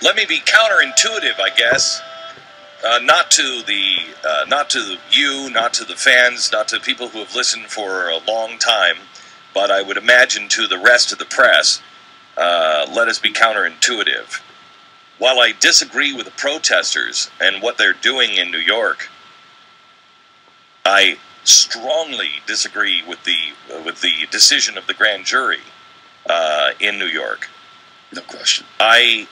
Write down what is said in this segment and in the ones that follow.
let me be counterintuitive, I guess. Not to you, not to the fans, not to people who have listened for a long time, but I would imagine to the rest of the press, let us be counterintuitive. While I disagree with the protesters and what they're doing in New York, I strongly disagree with the decision of the grand jury in New York. No question. I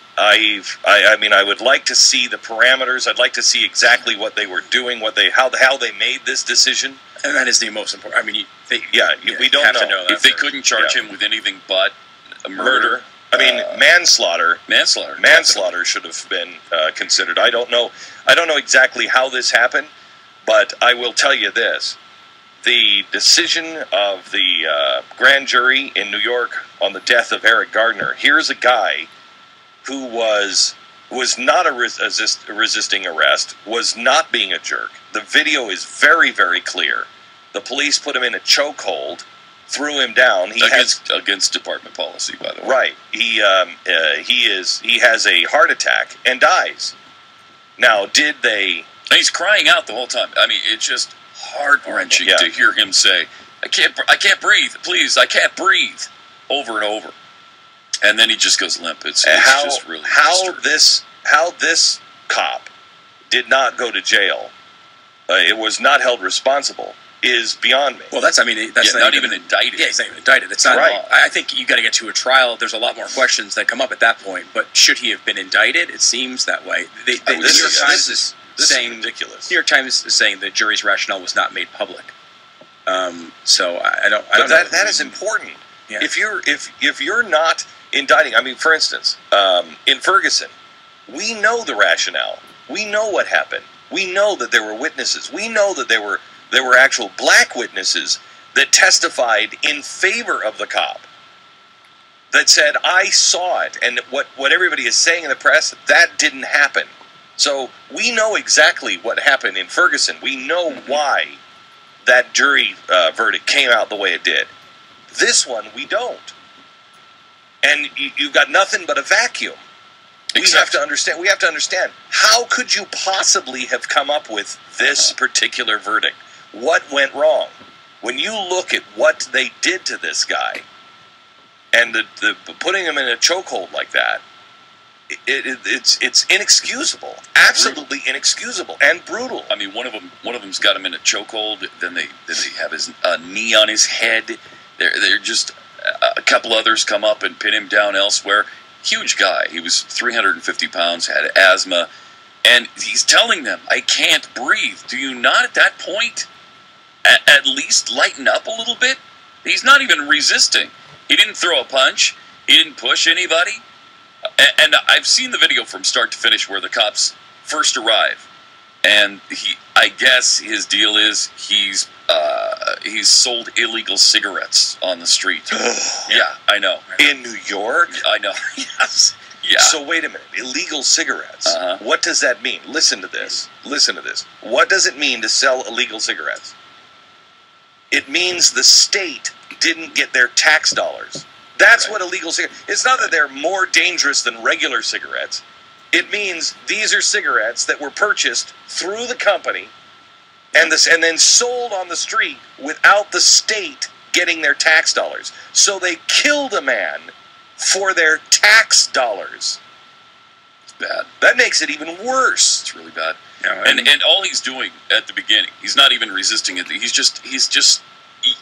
mean, I would like to see the parameters. I'd like to see exactly what they were doing, how they made this decision. And that is the most important. I mean, we don't know. If they couldn't charge him with anything but a murder. I mean, manslaughter. Manslaughter should have been considered. I don't know exactly how this happened, but I will tell you this. The decision of the grand jury in New York on the death of Eric Garner. Here's a guy who was not a resisting arrest, was not being a jerk. The video is very, very clear. The police put him in a chokehold, threw him down. Against department policy, by the way. Right. He has a heart attack and dies. Now, did they? And he's crying out the whole time. I mean, it's just heart-wrenching to hear him say, I can't breathe, please, I can't breathe, over and over. And then he just goes limp. It's just really how this cop did not go to jail, it was not held responsible, is beyond me. Well, that's not even indicted. Yeah, he's not even indicted. It's not right. I think you got to get to a trial. There's a lot more questions that come up at that point. But should he have been indicted? It seems that way. This is ridiculous. New York Times is saying the jury's rationale was not made public. So I don't know. That is important. Yeah. If you're not indicting, I mean, for instance, in Ferguson, we know the rationale. We know what happened. We know that there were witnesses. We know that there were actual black witnesses that testified in favor of the cop, that said, I saw it, and what everybody is saying in the press, that didn't happen. So we know exactly what happened in Ferguson. We know why that jury verdict came out the way it did. This one, we don't. And you've got nothing but a vacuum. We have to understand, how could you possibly have come up with this particular verdict? What went wrong? When you look at what they did to this guy, and the putting him in a chokehold like that, it's inexcusable, absolutely inexcusable and brutal. I mean, one of them's got him in a chokehold. Then they have his knee on his head. They're just a couple others come up and pin him down elsewhere. Huge guy. He was 350 pounds, had asthma, and he's telling them, "I can't breathe." Do you not at that point at least lighten up a little bit? He's not even resisting. He didn't throw a punch. He didn't push anybody. And I've seen the video from start to finish where the cops first arrive, and I guess his deal is he's sold illegal cigarettes on the street. Yeah, I know. In New York? I know. Yes. Yeah. So wait a minute. Illegal cigarettes. What does that mean? Listen to this. Listen to this. What does it mean to sell illegal cigarettes? It means the state didn't get their tax dollars. That's what illegal cigarettes. It's not that they're more dangerous than regular cigarettes. It means these are cigarettes that were purchased through the company and then sold on the street without the state getting their tax dollars. So they killed a man for their tax dollars. It's bad. That makes it even worse. It's really bad. Yeah, and all he's doing at the beginning, he's not even resisting it. He's just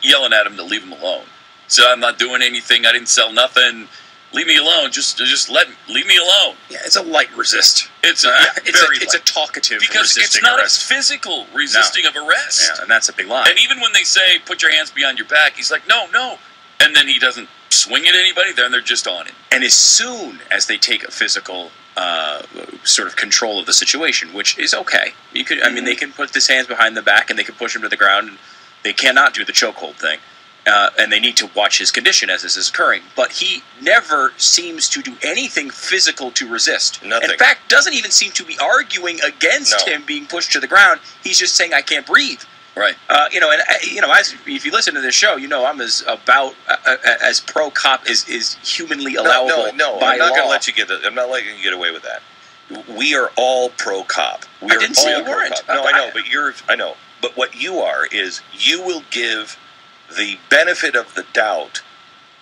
yelling at him to leave him alone. So I'm not doing anything. I didn't sell nothing. Leave me alone. Just leave me alone. Yeah, it's a light resist. It's a talkative because it's not a physical resisting of arrest. Yeah, and that's a big line. And even when they say put your hands behind your back, he's like no, and then he doesn't swing at anybody. Then they're just on him. And as soon as they take a physical sort of control of the situation, which is okay, you could. I mean, they can put his hands behind the back and they can push him to the ground. And they cannot do the chokehold thing. And they need to watch his condition as this is occurring. But he never seems to do anything physical to resist. Nothing. In fact, doesn't even seem to be arguing against him being pushed to the ground. He's just saying, I can't breathe. Right. If you listen to this show, I'm as pro cop is humanly allowable. No, by I'm not law. going to let you get. I'm not letting you get away with that. We are all pro cop. I didn't say you weren't. No, I know, but I know. But what you are is you will give the benefit of the doubt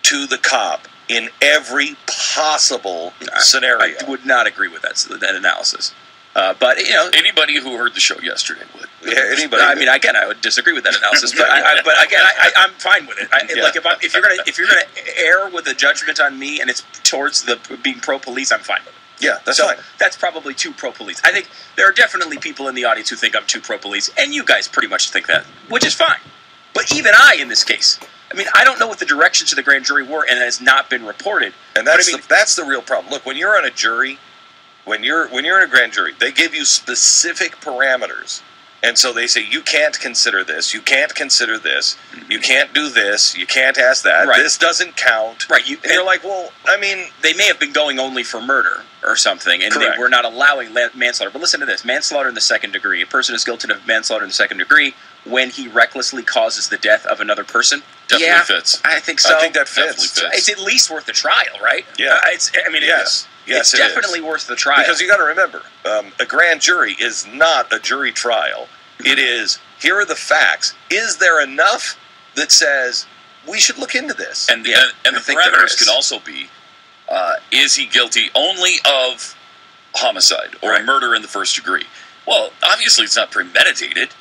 to the cop in every possible scenario. I would not agree with that analysis. But anybody who heard the show yesterday would. Yeah, anybody. I would disagree with that analysis. But I'm fine with it. Like if you're gonna err with a judgment on me and it's towards the being pro police, I'm fine with it. Yeah, that's fine. That's probably too pro police. I think there are definitely people in the audience who think I'm too pro police, and you guys pretty much think that, which is fine. But even in this case, I don't know what the directions of the grand jury were, and it has not been reported. And that's the real problem. Look, when you're on a jury, when you're in a grand jury, they give you specific parameters. And so they say, you can't consider this, you can't consider this, you can't do this, you can't ask that, this doesn't count. Right. And you're like, well, they may have been going only for murder or something, and correct. They were not allowing manslaughter. But listen to this, manslaughter in the second degree. A person is guilty of manslaughter in the second degree when he recklessly causes the death of another person. Definitely fits. I think so. I think that fits. It's at least worth the trial, right? Yeah. Yes, it's definitely worth the trial. Because you got to remember, a grand jury is not a jury trial. It is, here are the facts. Is there enough that says we should look into this? And the parameters could also be, is he guilty only of homicide or murder in the first degree? Well, obviously it's not premeditated.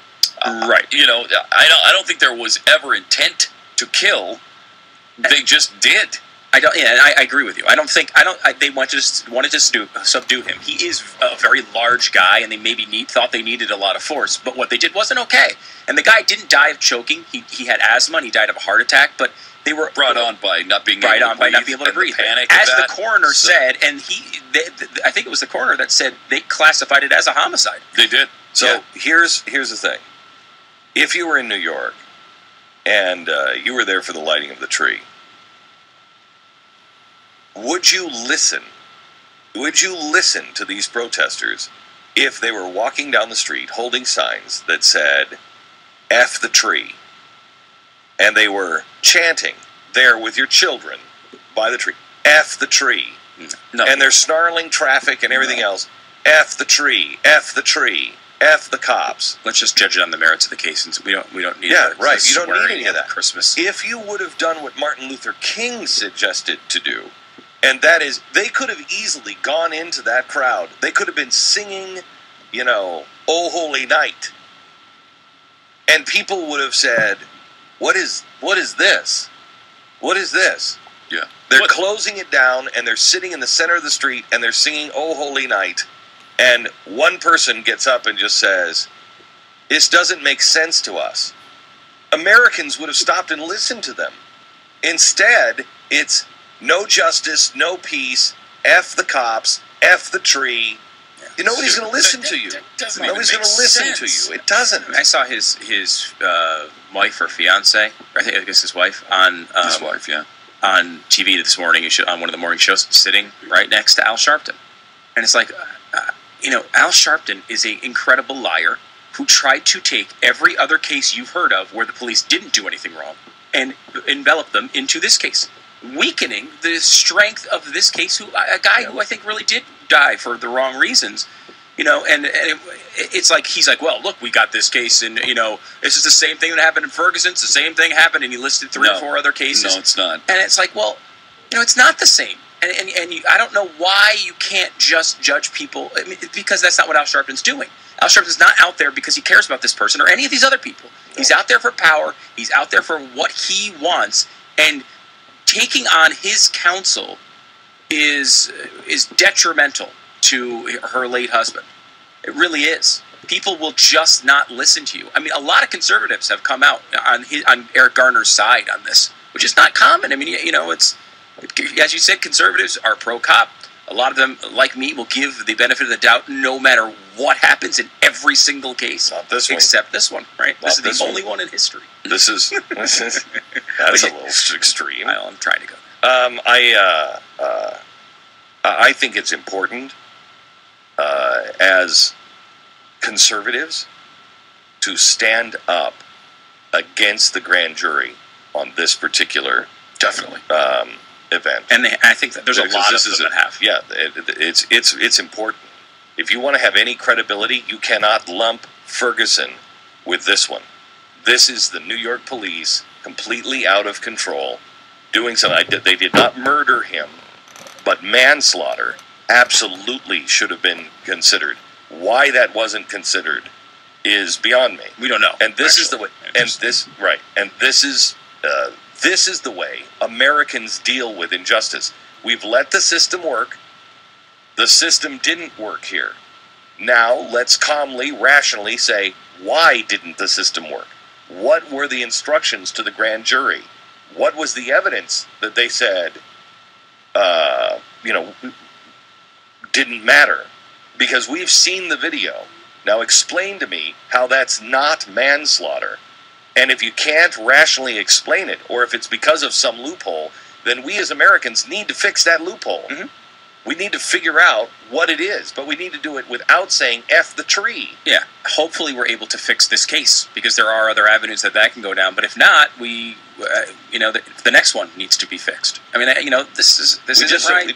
Right. I don't think there was ever intent to kill. They just did. I agree with you. They wanted to subdue him. He is a very large guy, and they maybe thought they needed a lot of force. But what they did wasn't okay. And the guy didn't die of choking. He had asthma, and he died of a heart attack. But they were brought on by not being able to breathe. As the coroner said, and I think it was the coroner that said they classified it as a homicide. They did. So here's the thing. If you were in New York and you were there for the lighting of the tree, would you listen? Would you listen to these protesters if they were walking down the street holding signs that said, F the tree, and they were chanting there with your children by the tree, F the tree, no. And they're snarling traffic and everything else, F the tree, F the tree, F the cops. Let's just judge it on the merits of the case, and we don't need you don't need any of that. Christmas. If you would have done what Martin Luther King suggested to do, and that is, they could have easily gone into that crowd. They could have been singing, "Oh Holy Night," and people would have said, "What is this? What is this?" Yeah, they're closing it down, and they're sitting in the center of the street, and they're singing "Oh Holy Night," and one person gets up and just says, "This doesn't make sense to us." Americans would have stopped and listened to them. Instead, it's no justice, no peace, F the cops, F the tree. Nobody's going to listen to you. Nobody's going to listen to you. It doesn't. I saw his wife or fiance, I guess his wife, on his wife, on TV this morning, on one of the morning shows, sitting right next to Al Sharpton. And it's like, Al Sharpton is an incredible liar who tried to take every other case you've heard of where the police didn't do anything wrong and envelop them into this case, weakening the strength of this case. A guy who I think really did die for the wrong reasons, it's like he's like, well, look, we got this case, and this is the same thing that happened in Ferguson. It's the same thing happened, and he listed 3 or 4 other cases. No, it's not. And it's like, well, it's not the same. And I don't know why you can't just judge people, because that's not what Al Sharpton's doing. Al Sharpton's not out there because he cares about this person or any of these other people. He's out there for power. He's out there for what he wants, and taking on his counsel is detrimental to her late husband. It really is. People will just not listen to you. A lot of conservatives have come out on Eric Garner's side on this, which is not common. It's, as you said, conservatives are pro-cop. A lot of them, like me, will give the benefit of the doubt no matter what happens in every single case. Not this one. Except this one, right? Not this is the only one in history. That's a little extreme. I'm trying to go. I think it's important as conservatives to stand up against the grand jury on this particular Definitely. event. And I think that there's a lot of them that have. Yeah, it's important. If you want to have any credibility, you cannot lump Ferguson with this one. This is the New York police completely out of control, doing something. They did not murder him, but manslaughter absolutely should have been considered. Why that wasn't considered is beyond me. We don't know. And this is the way. And this is the way Americans deal with injustice. We've let the system work. The system didn't work here. Now let's calmly, rationally say, why didn't the system work? What were the instructions to the grand jury? What was the evidence that they said, didn't matter? Because we've seen the video. Now explain to me how that's not manslaughter. And if you can't rationally explain it, or if it's because of some loophole, then we as Americans need to fix that loophole. Mm-hmm. We need to figure out what it is, but we need to do it without saying F the tree. Yeah. Hopefully we're able to fix this case, because there are other avenues that can go down. But if not, the next one needs to be fixed. I mean, this isn't right.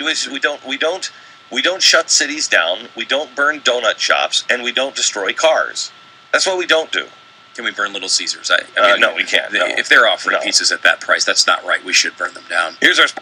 We don't shut cities down. We don't burn donut shops, and we don't destroy cars. That's what we don't do. Can we burn Little Caesars? No, we can't. No. If they're offering pizzas at that price, that's not right. We should burn them down. Here's our